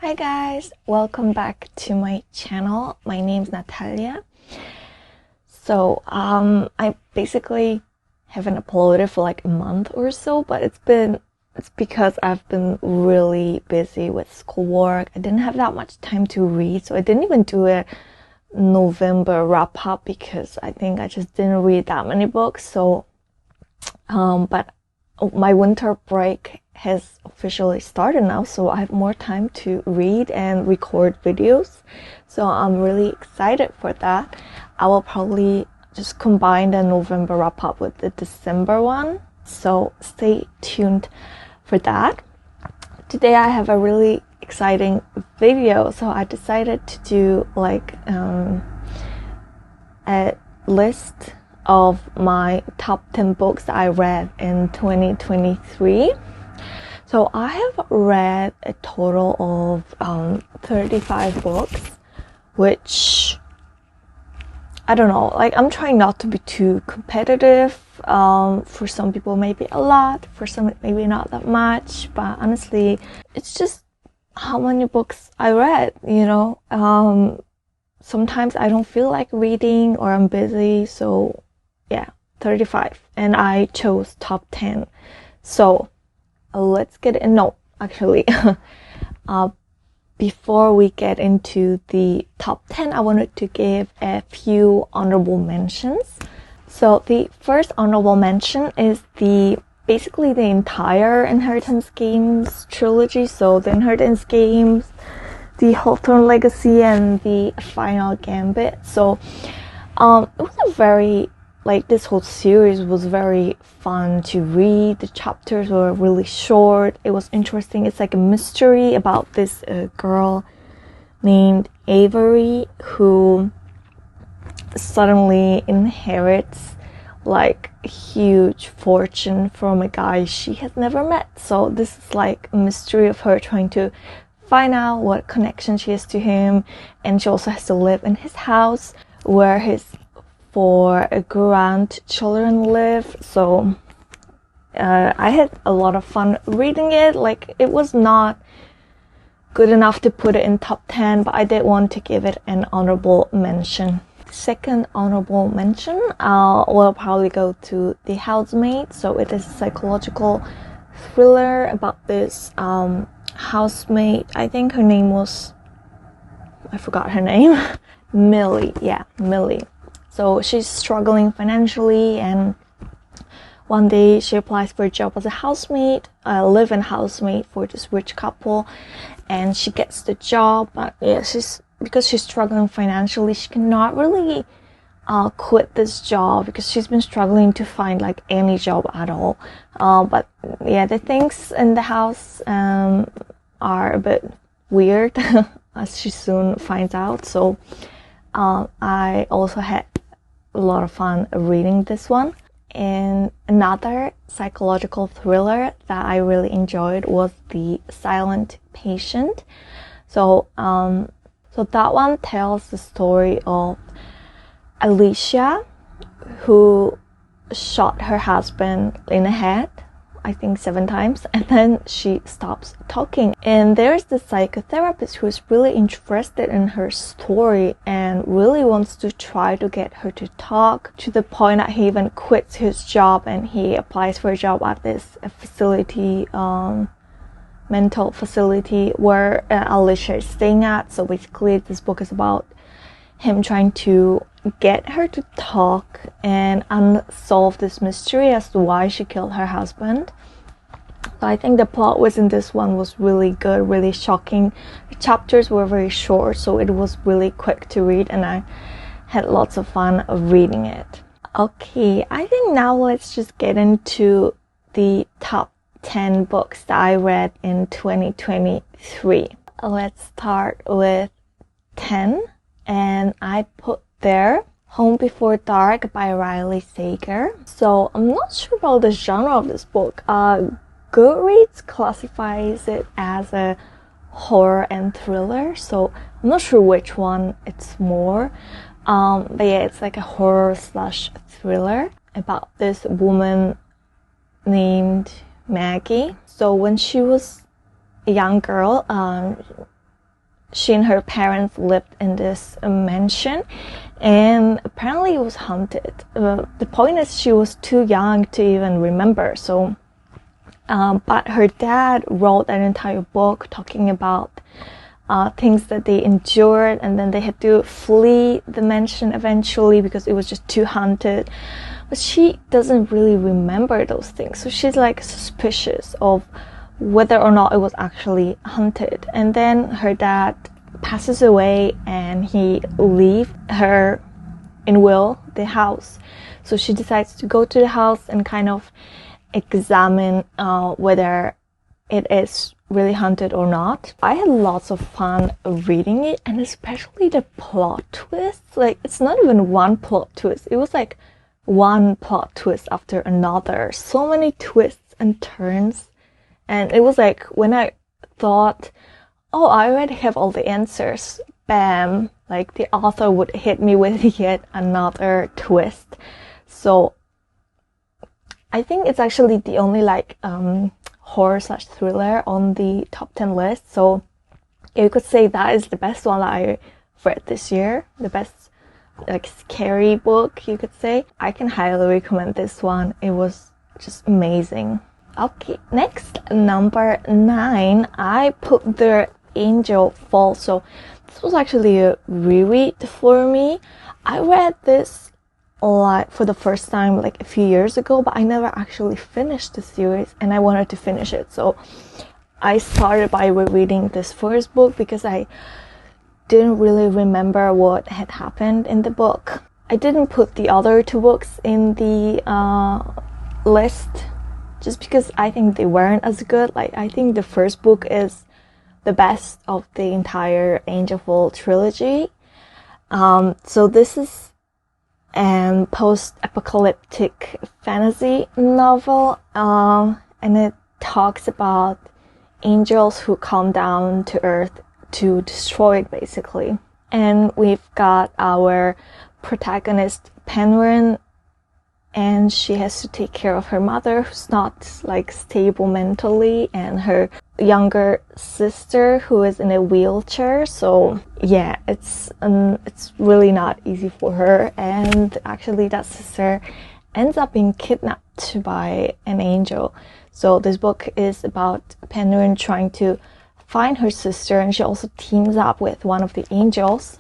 Hi guys, welcome back to my channel. My name's Natalia. I basically haven't uploaded for like a month or so, but it's because I've been really busy with schoolwork. I didn't have that much time to read, so I didn't even do a November wrap up because I think I just didn't read that many books. But my winter break has officially started now, so I have more time to read and record videos. So I'm really excited for that. I will probably just combine the November wrap up with the December one. So stay tuned for that. Today I have a really exciting video, so I decided to do like a list of my top 10 books I read in 2023. So I have read a total of 35 books, which I don't know, like I'm trying not to be too competitive. For some people maybe a lot, for some maybe not that much, but honestly it's just how many books I read, sometimes I don't feel like reading or I'm busy, so yeah, 35, and I chose top 10. So let's get in. No, actually, before we get into the top 10, I wanted to give a few honorable mentions. So the first honorable mention is basically the entire Inheritance Games trilogy. So the Inheritance Games, the Hawthorne Legacy, and the Final Gambit. So it was a very, this whole series was very fun to read. The chapters were really short. It was interesting. It's like a mystery about this girl named Avery who suddenly inherits like a huge fortune from a guy she has never met. So this is like a mystery of her trying to find out what connection she has to him, and she also has to live in his house where his 4 grandchildren live. So I had a lot of fun reading it. Like, it was not good enough to put it in top 10, but I did want to give it an honorable mention. Second honorable mention will probably go to The Housemaid. So it is a psychological thriller about this housemaid. I think her name was, I forgot her name. Millie. Yeah, Millie. So she's struggling financially, and one day she applies for a job as a housemaid, a live-in housemaid for this rich couple, and she gets the job. But yeah, because she's struggling financially, she cannot really quit this job because she's been struggling to find like any job at all. But yeah, the things in the house are a bit weird as she soon finds out. So I also had a lot of fun reading this one. And another psychological thriller that I really enjoyed was The Silent Patient. So that one tells the story of Alicia, who shot her husband in the head, I think 7 times, and then she stops talking. And there's the psychotherapist who is really interested in her story and really wants to try to get her to talk, to the point that he even quits his job and he applies for a job at this facility, mental facility where Alicia is staying at. So basically this book is about him trying to get her to talk and unsolve this mystery as to why she killed her husband. So I think the plot within this one was really good, really shocking. The chapters were very short, so it was really quick to read, and I had lots of fun reading it. Okay, I think now let's just get into the top 10 books that I read in 2023. Let's start with 10, and I put there Home Before Dark by Riley Sager. So I'm not sure about the genre of this book. Goodreads classifies it as a horror and thriller, so I'm not sure which one it's more. But yeah, it's like a horror slash thriller about this woman named Maggie. So when she was a young girl, she and her parents lived in this mansion, and apparently it was haunted. The point is she was too young to even remember. So, but her dad wrote an entire book talking about things that they endured, and then they had to flee the mansion eventually because it was just too haunted. But she doesn't really remember those things, so she's like suspicious of whether or not it was actually haunted. And then her dad passes away and he leaves her in will the house. So she decides to go to the house and kind of examine whether it is really haunted or not. I had lots of fun reading it, and especially the plot twist. Like, it's not even one plot twist. It was like one plot twist after another. So many twists and turns. And it was like when I thought, oh, I already have all the answers, bam, like the author would hit me with yet another twist. So I think it's actually the only like horror/thriller on the top 10 list. So you could say that is the best one that I read this year, the best like scary book, you could say. I can highly recommend this one. It was just amazing. Okay, next, number 9, I put The Angel Falls. So this was actually a reread for me. I read this like for the first time like a few years ago, but I never actually finished the series, and I wanted to finish it. So I started by rereading this first book because I didn't really remember what had happened in the book. I didn't put the other 2 books in the list just because I think they weren't as good. Like, I think the first book is the best of the entire Angel Falls trilogy. So this is a post-apocalyptic fantasy novel, and it talks about angels who come down to Earth to destroy it, basically. And we've got our protagonist, Penryn, and she has to take care of her mother, who's not like stable mentally, and her younger sister, who is in a wheelchair. So yeah, it's really not easy for her. And actually that sister ends up being kidnapped by an angel. So this book is about Penryn trying to find her sister, and she also teams up with one of the angels.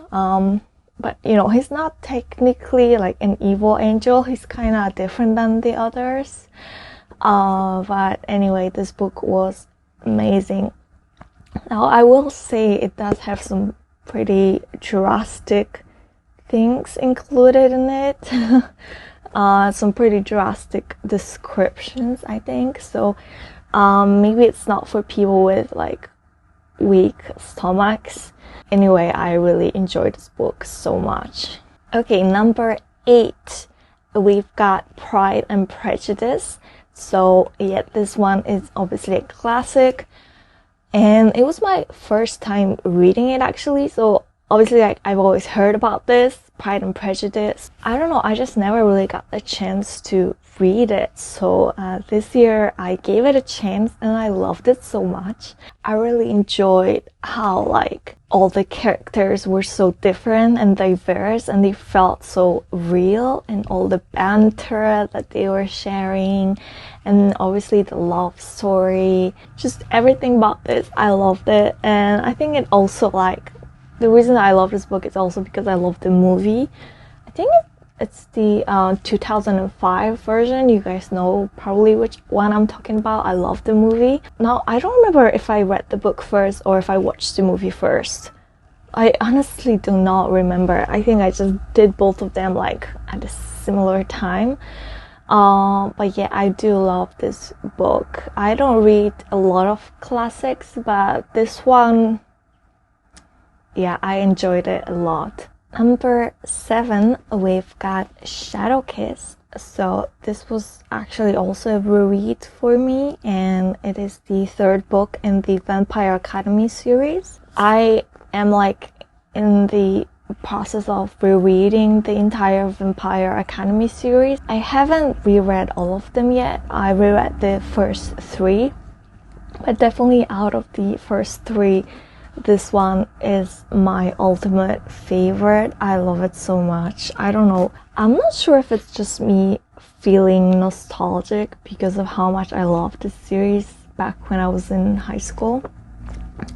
But, you know, he's not technically like an evil angel. He's kind of different than the others. But anyway, this book was amazing. Now, I will say it does have some pretty drastic things included in it. Some pretty drastic descriptions, I think. So maybe it's not for people with like weak stomachs. Anyway, I really enjoyed this book so much. Okay, number 8, we've got Pride and Prejudice. So yeah, this one is obviously a classic, and it was my first time reading it actually. So obviously, like, I've always heard about this, Pride and Prejudice. I don't know, I just never really got the chance to read it. So this year I gave it a chance, and I loved it so much. I really enjoyed how like all the characters were so different and diverse, and they felt so real, and all the banter that they were sharing, and obviously the love story, just everything about this, I loved it. And I think it also, like, the reason I love this book is also because I love the movie. I think it's the 2005 version. You guys know probably which one I'm talking about. I love the movie. Now, I don't remember if I read the book first or if I watched the movie first. I honestly do not remember. I think I just did both of them like at a similar time. But yeah, I do love this book. I don't read a lot of classics, but this one, yeah, I enjoyed it a lot. Number 7, we've got Shadowkiss. So this was actually also a reread for me, and it is the 3rd book in the Vampire Academy series. I am like in the process of rereading the entire Vampire Academy series. I haven't reread all of them yet. I reread the first 3, but definitely out of the first 3, This one is my ultimate favorite. I love it so much. I don't know. I'm not sure if it's just me feeling nostalgic because of how much I loved this series back when I was in high school.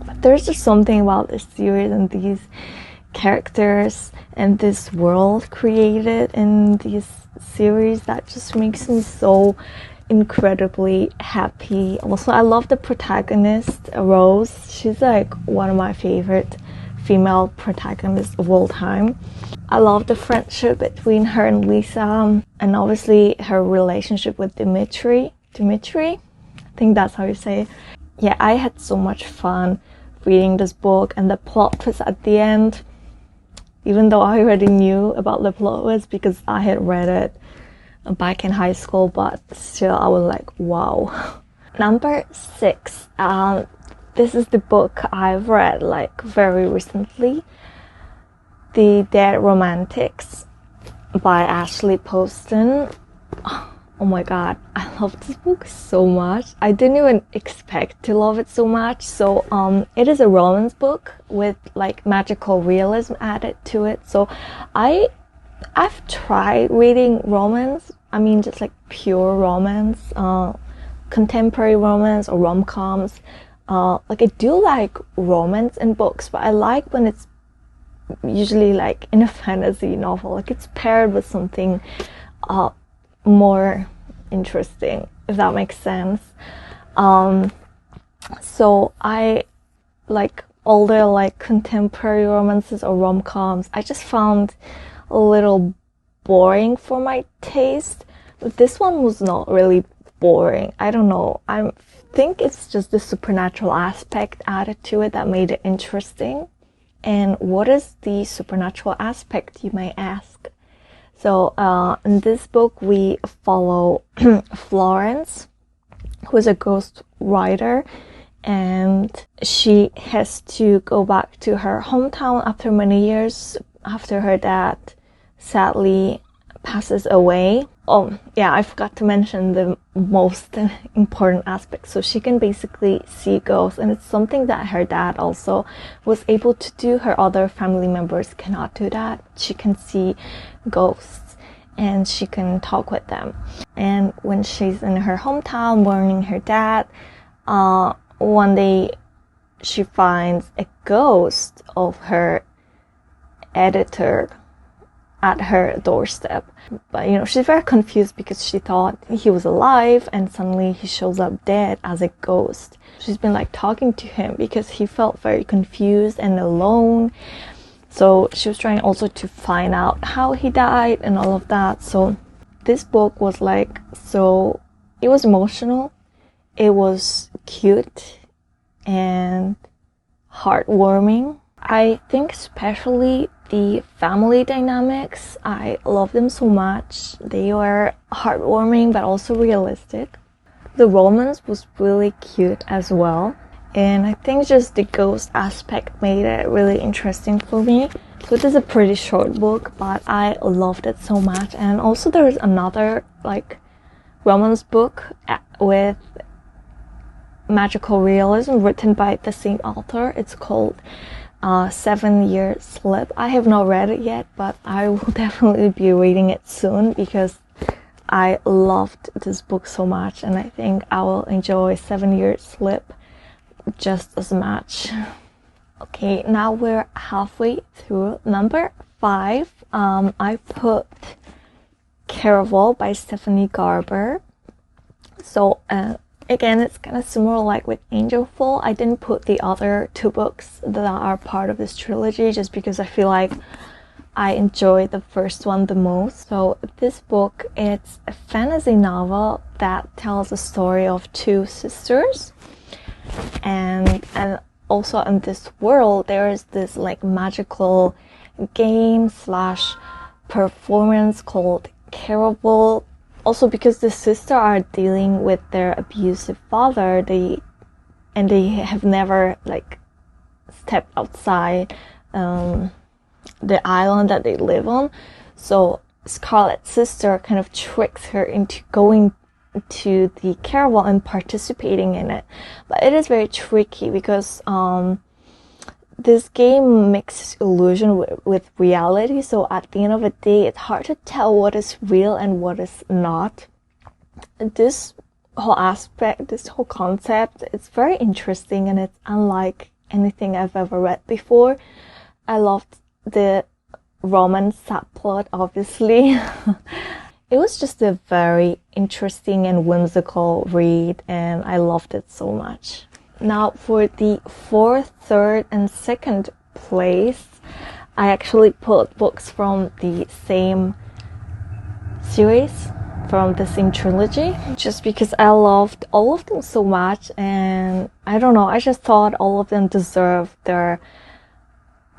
But there's just something about this series and these characters and this world created in these series that just makes me so incredibly happy. Also, I love the protagonist, Rose. She's like one of my favorite female protagonists of all time. I love the friendship between her and Lisa, and obviously her relationship with Dimitri. I think that's how you say it. Yeah, I had so much fun reading this book, and the plot twist at the end, even though I already knew about the plot twist because I had read it back in high school, but still I was like, wow. Number 6. This is the book I've read like very recently. The Dead Romantics by Ashley Poston. Oh my god, I love this book so much. I didn't even expect to love it so much. So it is a romance book with like magical realism added to it. So I've tried reading romance. I mean, just like pure romance, contemporary romance or rom-coms. Like I do like romance in books, but I like when it's usually like in a fantasy novel. Like it's paired with something more interesting, if that makes sense. So I like older like contemporary romances or rom-coms. I just found a little boring for my taste, but this one was not really boring. I don't know, I think it's just the supernatural aspect added to it that made it interesting. And what is the supernatural aspect, you may ask? So in this book we follow Florence, who is a ghost writer, and she has to go back to her hometown after many years after her dad sadly passes away. Oh yeah, I forgot to mention the most important aspect. So she can basically see ghosts, and it's something that her dad also was able to do. Her other family members cannot do that. She can see ghosts and she can talk with them. And when she's in her hometown mourning her dad, one day she finds a ghost of her editor at her doorstep. But you know, she's very confused because she thought he was alive and suddenly he shows up dead as a ghost. She's been like talking to him because he felt very confused and alone. So she was trying also to find out how he died and all of that. So this book was like, so it was emotional, it was cute and heartwarming. I think especially the family dynamics, I love them so much. They were heartwarming but also realistic. The romance was really cute as well. And I think just the ghost aspect made it really interesting for me. So it is a pretty short book, but I loved it so much. And also there is another like romance book with magical realism written by the same author. It's called 7 Year Slip. I have not read it yet, but I will definitely be reading it soon because I loved this book so much, and I think I will enjoy 7 Year Slip just as much. Okay, now we're halfway through. Number 5, I put Caraval by Stephanie Garber. So again, it's kind of similar like with Angel Fall. I didn't put the other 2 books that are part of this trilogy just because I feel like I enjoyed the first one the most. So this book, it's a fantasy novel that tells the story of 2 sisters, and also in this world there is this like magical game / performance called Caraval. Also because the sisters are dealing with their abusive father, they have never like stepped outside the island that they live on. So Scarlet's sister kind of tricks her into going to the Caraval and participating in it. But it is very tricky because this game mixes illusion with reality, so at the end of the day, it's hard to tell what is real and what is not. This whole aspect, this whole concept, it's very interesting and it's unlike anything I've ever read before. I loved the romance subplot, obviously. It was just a very interesting and whimsical read, and I loved it so much. Now, for the fourth, third, and second place, I actually put books from the same series, from the same trilogy, just because I loved all of them so much, and I don't know, I just thought all of them deserved their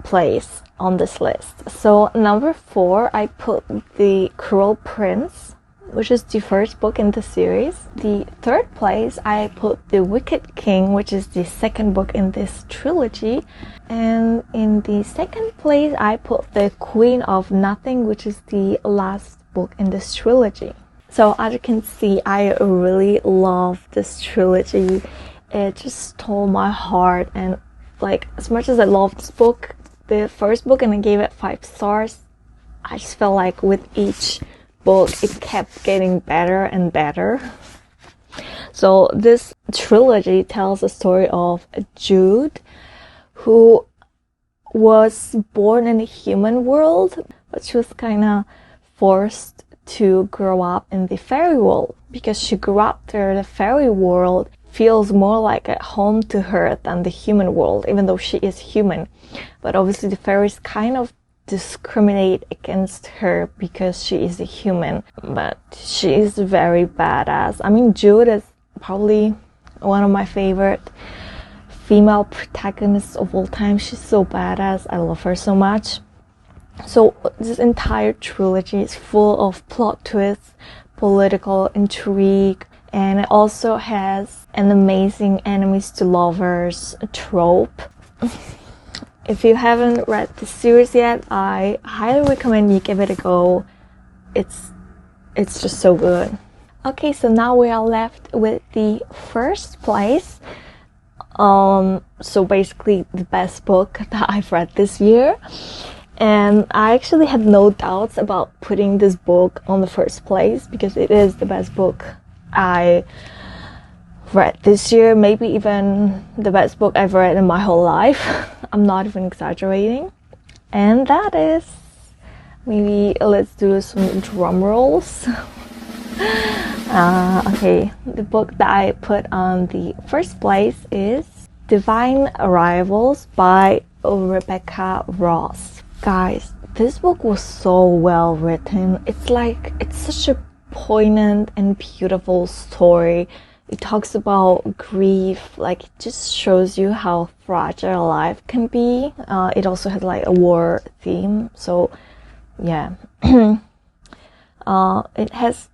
place on this list. So number 4, I put The Cruel Prince, which is the first book in the series. The third place, I put The Wicked King, which is the second book in this trilogy. And in the second place, I put The Queen of Nothing, which is the last book in this trilogy. So as you can see, I really love this trilogy. It just stole my heart, and like, as much as I love this book, the first book, and I gave it 5 stars, I just felt like with each book it kept getting better and better. So this trilogy tells the story of Jude, who was born in a human world, but she was kind of forced to grow up in the fairy world. Because she grew up there, the fairy world feels more like a home to her than the human world, even though she is human. But obviously the fairies kind of discriminate against her because she is a human. But she is very badass. I mean, Jude is probably one of my favorite female protagonists of all time. She's so badass. I love her so much. So this entire trilogy is full of plot twists, political intrigue, and it also has an amazing enemies to lovers trope. If you haven't read the series yet, I highly recommend you give it a go. It's just so good. Okay, so now we are left with the first place. So basically the best book that I've read this year. And I actually had no doubts about putting this book on the first place because it is the best book I read this year, maybe even the best book I've read in my whole life. I'm not even exaggerating. And that is, maybe let's do some drum rolls. Okay, the book that I put on the first place is Divine Arrivals by Rebecca Ross. Guys, this book was so well written. It's such a poignant and beautiful story. It talks about grief, like it just shows you how fragile life can be. It also has like a war theme, so yeah. It has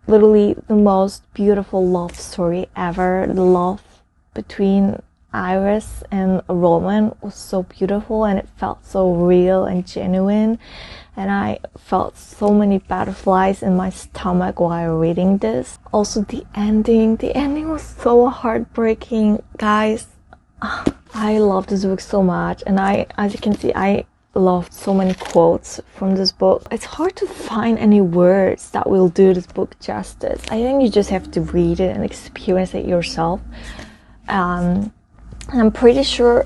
literally the most beautiful love story ever. The love between Iris and Roman was so beautiful, and it felt so real and genuine, and I felt so many butterflies in my stomach while reading this. Also the ending was so heartbreaking, guys. I love this book so much, and as you can see, I loved so many quotes from this book. It's hard to find any words that will do this book justice. I think you just have to read it and experience it yourself. I'm pretty sure,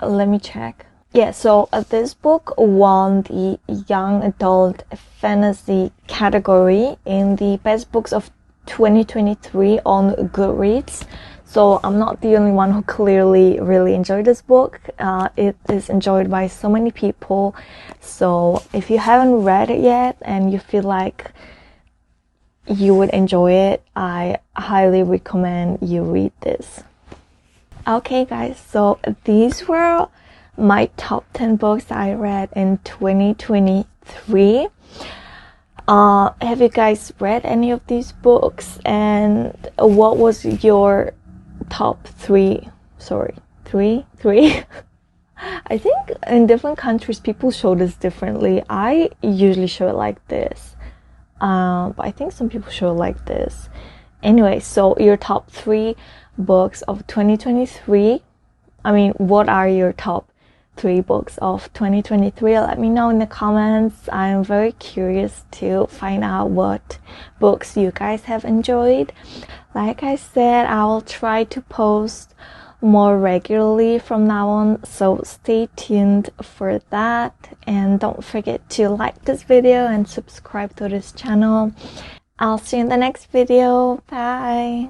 let me check. Yeah, so this book won the young adult fantasy category in the best books of 2023 on Goodreads. So I'm not the only one who clearly really enjoyed this book. It is enjoyed by so many people. So if you haven't read it yet and you feel like you would enjoy it, I highly recommend you read this. Okay guys, so these were my top 10 books I read in 2023. Have you guys read any of these books, and what was your top 3? Sorry, three? I think in different countries people show this differently. I usually show it like this, but I think some people show it like this. Anyway, so your top 3 books of 2023, I mean, what are your top 3 books of 2023? Let me know in the comments. I'm very curious to find out what books you guys have enjoyed. Like I said, I will try to post more regularly from now on, so stay tuned for that. And don't forget to like this video and subscribe to this channel. I'll see you in the next video. Bye.